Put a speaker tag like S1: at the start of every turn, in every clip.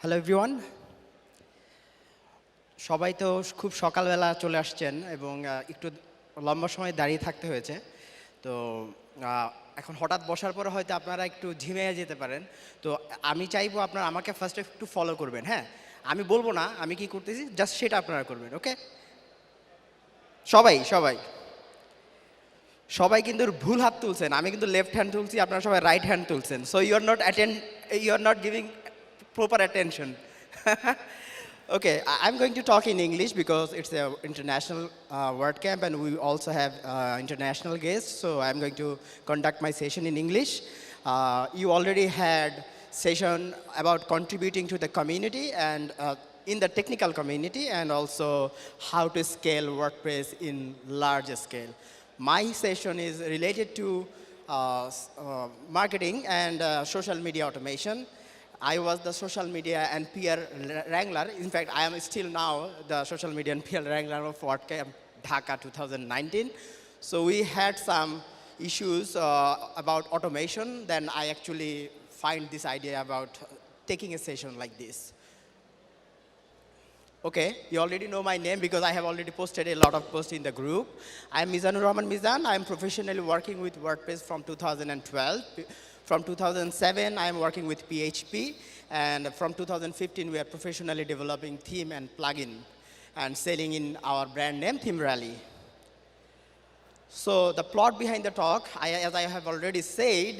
S1: Hello everyone, সবাই তো খুব সকালবেলা চলে আসছেন এবং একটু লম্বা সময় দাঁড়িয়ে থাকতে হয়েছে। তো এখন হঠাৎ বসার পরে হয়তো আপনারা একটু ঝিমিয়ে যেতে পারেন। তো আমি চাইবো আপনারা আমাকে ফার্স্টে একটু ফলো করবেন। হ্যাঁ, আমি বলবো না আমি কি করতেছি, জাস্ট সেটা আপনারা করবেন। ওকে, সবাই সবাই সবাই কিন্তু ভুল হাত তুলছেন, আমি কিন্তু লেফট হ্যান্ড তুলছি, আপনারা সবাই রাইট হ্যান্ড তুলছেন। So you are not giving proper attention. Okay, I'm going to talk in English because it's an international WordCamp and we also have international guests. So I'm going to conduct my session in English. You already had session about contributing to the community and in the technical community and also how to scale WordPress in larger scale. My session is related to marketing and social media automation. I was the social media and PR wrangler. In fact, I am still now the social media and PR wrangler of WordCamp Dhaka 2019. So we had some issues about automation. Then I actually find this idea about taking a session like this. Okay, you already know my name because I have already posted a lot of posts in the group. I am Mizanur Rahman Mizan. I am professionally working with WordPress from 2012. From 2007, I am working with PHP, and from 2015, we are professionally developing theme and plugin and selling in our brand name, Theme Rally. So the plot behind the talk, as I have already said,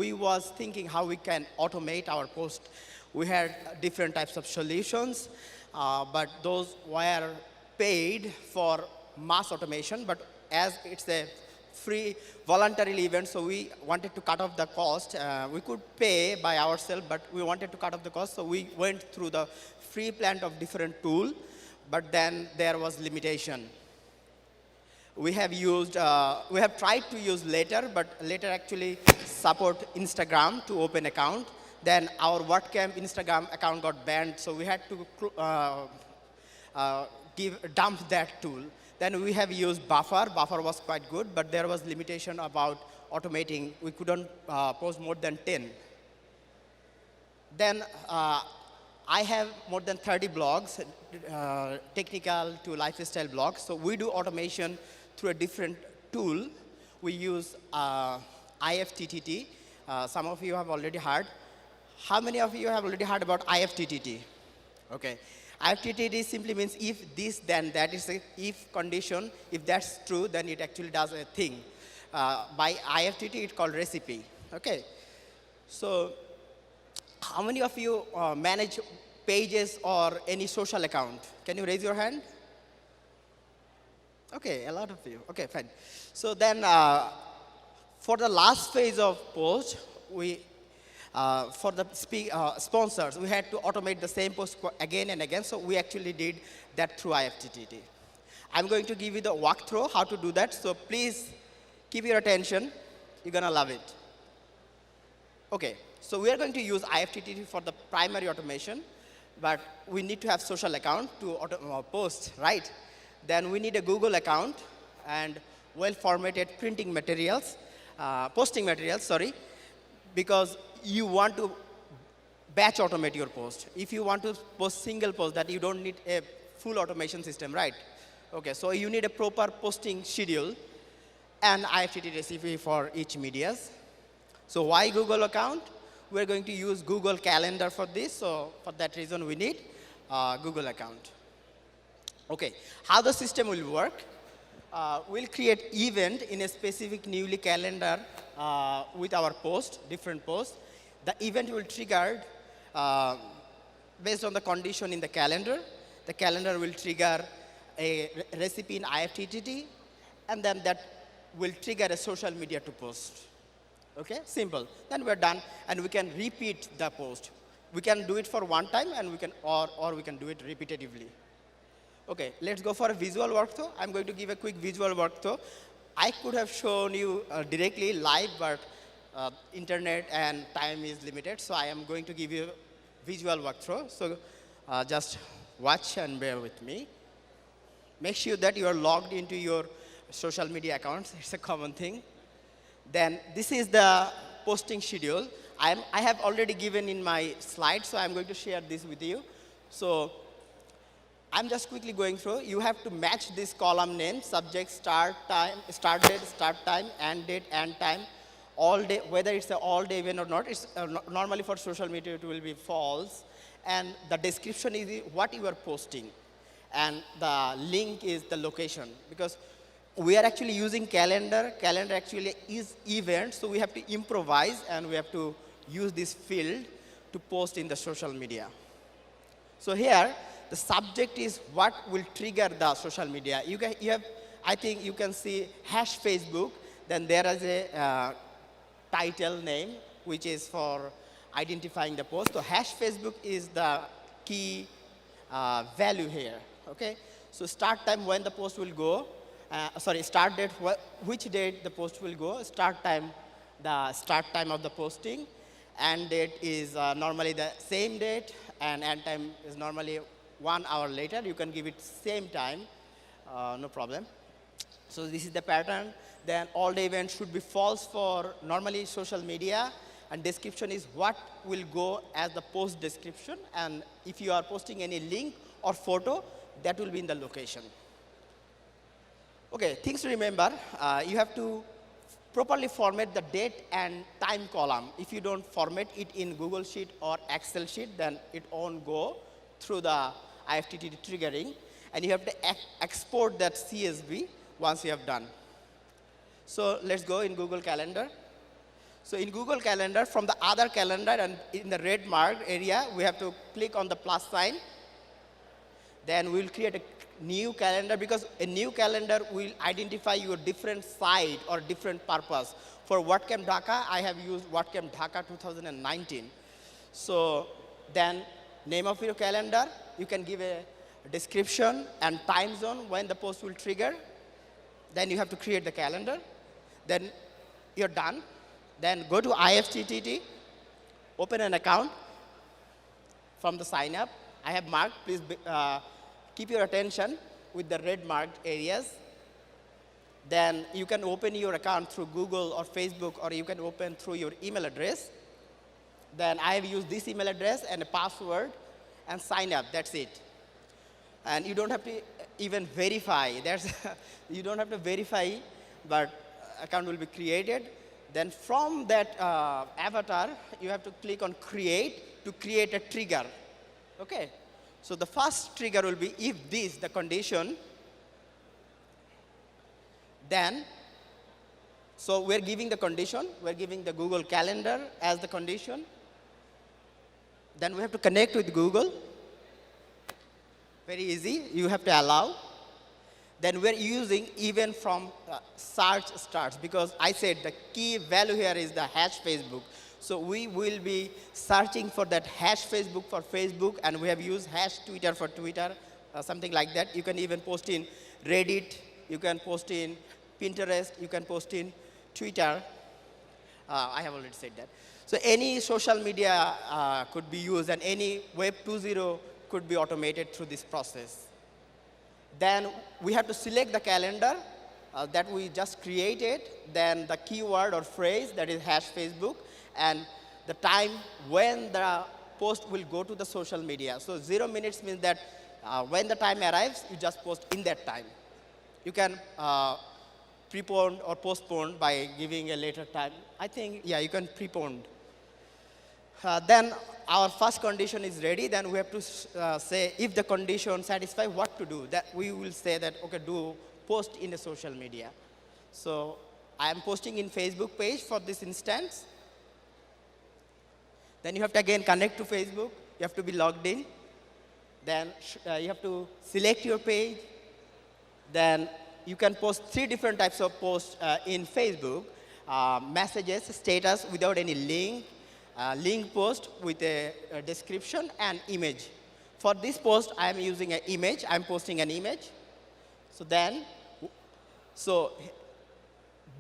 S1: we was thinking how we can automate our post. We had different types of solutions, but those were paid for mass automation, but as it's a free voluntary event, so we wanted to cut off the cost. We could pay by ourselves, but we wanted to cut off the cost, so we went through the free plan of different tool, but then there was limitation. We have tried to use Later, but Later actually support Instagram to open account. Then our WordCamp Instagram account got banned, so we had to dump that tool. Then we have used Buffer. Buffer was quite good, but there was limitation about automating. We couldn't post more than 10. Then I have more than 30 blogs, technical to lifestyle blogs. So we do automation through a different tool. We use IFTTT. Some of you have already heard. How many of you have already heard about IFTTT? Okay. IFTTT simply means if this, then that. Is a if condition. If that's true, then it actually does a thing. By IFTTT, it's called recipe. Okay. So how many of you manage pages or any social account? Can you raise your hand? Okay, a lot of you. Okay, fine. So then for the last phase of post, for the sponsors, we had to automate the same post again and again, so we actually did that through IFTTT. I'm going to give you the walkthrough how to do that, so please keep your attention. You're gonna love it. Okay, so we are going to use IFTTT for the primary automation, but we need to have social account to post, right? Then we need a Google account and well-formatted posting materials, sorry, because you want to batch automate your post. If you want to post single post, that you don't need a full automation system, right? Okay, so you need a proper posting schedule and IFTTT recipe for each medias. So why Google account? We're going to use Google Calendar for this, so for that reason we need Google account. Okay, how the system will work? We'll create event in a specific newly calendar with our post, different posts. The event will trigger based on the condition in the calendar. The calendar will trigger a recipe in IFTTT, and then that will trigger a social media to post. Okay, simple. Then we're done, and we can repeat the post. We can do it for one time, and we can or we can do it repetitively. Okay, let's go for a visual workflow. I'm going to give a quick visual workflow. I could have shown you directly live, but internet and time is limited, so I am going to give you a visual walkthrough. So just watch and bear with me. Make sure that you are logged into your social media accounts. It's a common thing. Then this is the posting schedule. I have already given in my slide, so I'm going to share this with you. So I'm just quickly going through. You have to match this column name, subject, start time, start date, start time, end date, end time, all day, whether it's an all day event or not. It's normally for social media it will be false. And the description is what you are posting. And the link is the location. Because we are actually using calendar. Calendar actually is event, so we have to improvise and we have to use this field to post in the social media. So here, the subject is what will trigger the social media. You have, I think you can see hash Facebook, then there is a title name, which is for identifying the post. So hash Facebook is the key value here, okay? So start time when the post will go, start date, which date the post will go, start time, the start time of the posting, end date is normally the same date, and end time is normally 1 hour later. You can give it same time, no problem. So this is the pattern. Then all the events should be false for normally social media, and description is what will go as the post description, and if you are posting any link or photo, that will be in the location. Okay, things to remember, you have to properly format the date and time column. If you don't format it in Google Sheet or Excel sheet, then it won't go through the IFTTT triggering, and you have to export that CSV once you have done. So let's go in Google Calendar. So in Google Calendar, from the other calendar and in the red marked area, we have to click on the plus sign. Then we'll create a new calendar, because a new calendar will identify your different site or different purpose. For WordCamp Dhaka, I have used WordCamp Dhaka 2019. So then name of your calendar, you can give a description and time zone when the post will trigger. Then you have to create the calendar. Then you're done. Then go to IFTTT, open an account from the sign up. I have marked, please keep your attention with the red marked areas. Then you can open your account through Google or Facebook, or you can open through your email address. Then I have used this email address and a password and sign up, that's it. And you don't have to even verify. You don't have to verify, but account will be created. Then from that avatar, you have to click on create to create a trigger, okay? So the first trigger will be if this, the condition, then, so we're giving the condition, we're giving the Google Calendar as the condition. Then we have to connect with Google. Very easy, you have to allow. Then we're using even from search starts, because I said the key value here is the hash Facebook. So we will be searching for that hash Facebook for Facebook, and we have used hash Twitter for Twitter, something like that. You can even post in Reddit, you can post in Pinterest, you can post in Twitter. I have already said that. So any social media could be used, and any Web 2.0 could be automated through this process. Then we have to select the calendar that we just created, then the keyword or phrase, that is hash Facebook, and the time when the post will go to the social media. So 0 minutes means that when the time arrives, you just post in that time. You can prepone or postpone by giving a later time. I think, yeah, you can prepone. Then our first condition is ready. Then we have to say if the condition satisfies, what to do. That we will say that, okay, do post in the social media. So I am posting in Facebook page for this instance. Then you have to again connect to Facebook. You have to be logged in. Then you have to select your page. Then you can post 3 different types of posts in Facebook. Messages, status without any link, link post with a description and image. For this post, I am using an image. I'm posting an image. So then,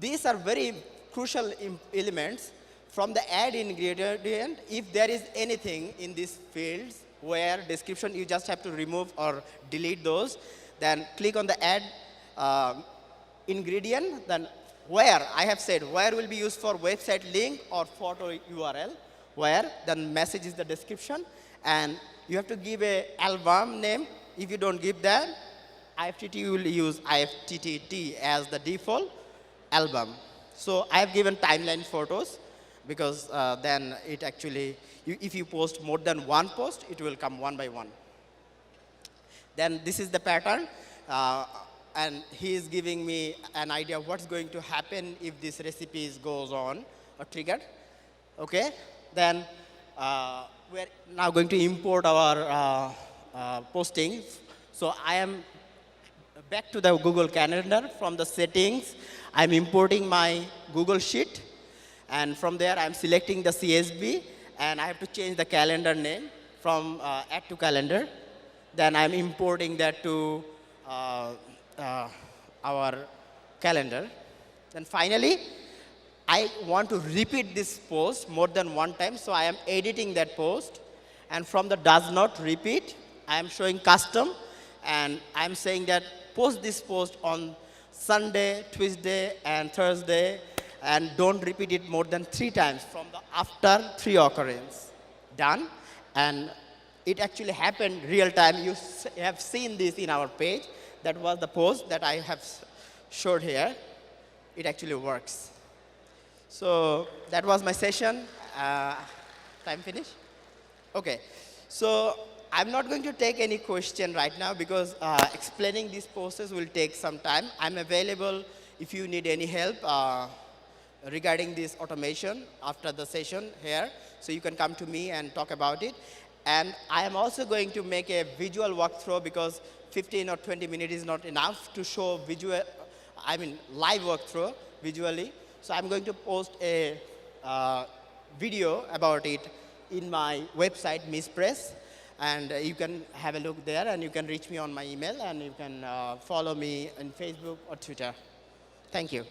S1: these are very crucial elements. From the add ingredient, if there is anything in these fields where description, you just have to remove or delete those. Then click on the add ingredient. Then where, I have said, where will be used for website link or photo URL. where the message is the description, and you have to give a album name. If you don't give that, IFTTT will use IFTTT as the default album. So I have given timeline photos because then it actually, if you post more than one post, it will come one by one. Then this is the pattern, and he is giving me an idea of what's going to happen if this recipe goes on or triggered. Okay, then we're now going to import our postings. So I am back to the Google Calendar. From the settings, I'm importing my Google Sheet, and from there I'm selecting the CSV, and I have to change the calendar name from add to calendar. Then I'm importing that to our calendar. Then finally, I want to repeat this post more than one time, so I am editing that post. And from the does not repeat, I am showing custom, and I'm saying that post this post on Sunday, Tuesday, and Thursday, and don't repeat it more than 3 times from the after 3 occurrence. Done. And it actually happened real time. You have seen this in our page. That was the post that I have showed here. It actually works. So that was my session. Time finish? Okay. So I'm not going to take any question right now because explaining these posts will take some time. I'm available if you need any help regarding this automation after the session here. So you can come to me and talk about it. And I am also going to make a visual walkthrough because 15 or 20 minutes is not enough to show live walkthrough visually. So I'm going to post a video about it in my website, Miss Press. And you can have a look there, and you can reach me on my email, and you can follow me on Facebook or Twitter. Thank you.